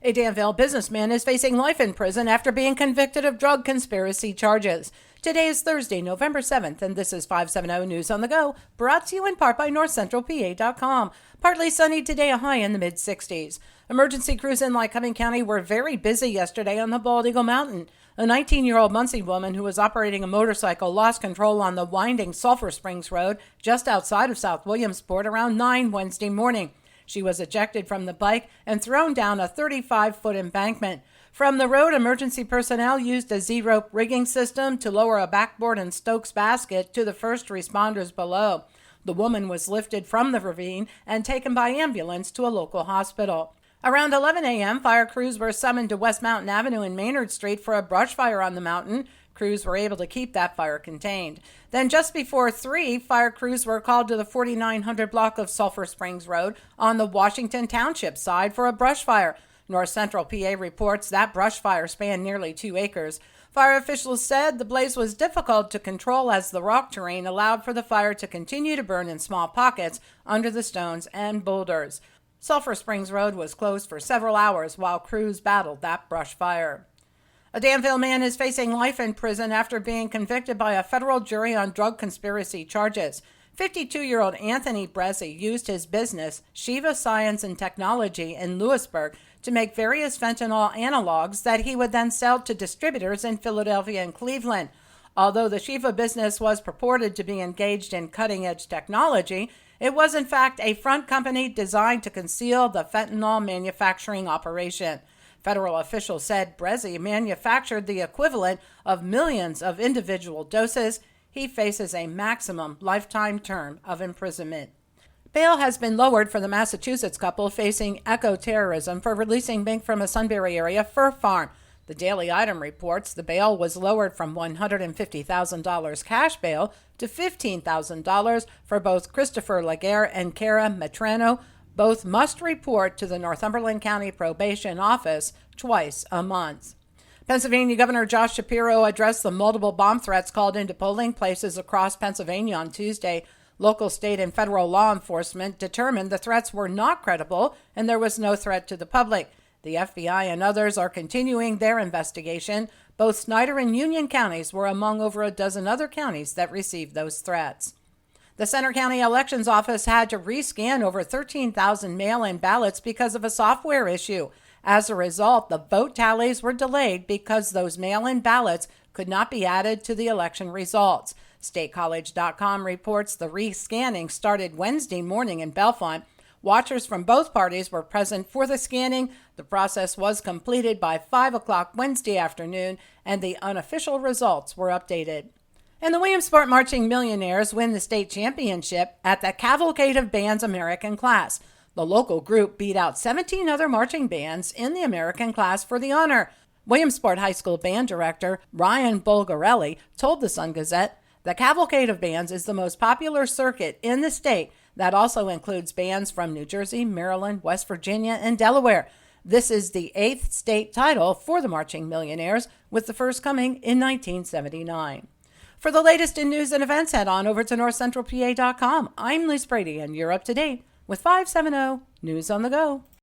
A Danville businessman is facing life in prison after being convicted of drug conspiracy charges. Today is Thursday, November 7th, and this is 570 News on the Go, brought to you in part by NorthCentralPA.com. Partly sunny today, a high in the mid-60s. Emergency crews in Lycoming County were very busy yesterday on the Bald Eagle Mountain. A 19-year-old Muncie woman who was operating a motorcycle lost control on the winding Sulphur Springs Road just outside of South Williamsport around 9 Wednesday morning. She was ejected from the bike and thrown down a 35-foot embankment. From the road, emergency personnel used a Z-rope rigging system to lower a backboard and Stokes basket to the first responders below. The woman was lifted from the ravine and taken by ambulance to a local hospital. Around 11 a.m., fire crews were summoned to West Mountain Avenue and Maynard Street for a brush fire on the mountain. Crews were able to keep that fire contained. Then just before 3, fire crews were called to the 4900 block of Sulphur Springs Road on the Washington Township side for a brush fire. North Central PA reports that brush fire spanned nearly 2 acres. Fire officials said the blaze was difficult to control as the rock terrain allowed for the fire to continue to burn in small pockets under the stones and boulders. Sulphur Springs Road was closed for several hours while crews battled that brush fire. A Danville man is facing life in prison after being convicted by a federal jury on drug conspiracy charges. 52-year-old Anthony Brezzi used his business, Shiva Science and Technology in Lewisburg, to make various fentanyl analogs that he would then sell to distributors in Philadelphia and Cleveland. Although the Shiva business was purported to be engaged in cutting-edge technology, it was in fact a front company designed to conceal the fentanyl manufacturing operation. Federal officials said Brezzi manufactured the equivalent of millions of individual doses. He faces a maximum lifetime term of imprisonment. Bail has been lowered for the Massachusetts couple facing eco-terrorism for releasing mink from a Sunbury area fur farm. The Daily Item reports the bail was lowered from $150,000 cash bail to $15,000 for both Christopher Laguerre and Cara Matrano. Both must report to the Northumberland County Probation Office twice a month. Pennsylvania Governor Josh Shapiro addressed the multiple bomb threats called into polling places across Pennsylvania on Tuesday. Local, state, and federal law enforcement determined the threats were not credible and there was no threat to the public. The FBI and others are continuing their investigation. Both Snyder and Union counties were among over a dozen other counties that received those threats. The Center County Elections Office had to rescan over 13,000 mail-in ballots because of a software issue. As a result, the vote tallies were delayed because those mail-in ballots could not be added to the election results. StateCollege.com reports the rescanning started Wednesday morning in Bellefonte. Watchers from both parties were present for the scanning. The process was completed by 5 o'clock Wednesday afternoon, and the unofficial results were updated. And the Williamsport Marching Millionaires win the state championship at the Cavalcade of Bands American class. The local group beat out 17 other marching bands in the American class for the honor. Williamsport High School band director Ryan Bulgarelli told the Sun-Gazette, "The Cavalcade of Bands is the most popular circuit in the state that also includes bands from New Jersey, Maryland, West Virginia, and Delaware. This is the 8th state title for the Marching Millionaires, with the first coming in 1979. For the latest in news and events, head on over to NorthCentralPA.com. I'm Liz Brady, and you're up to date with 570 News on the Go.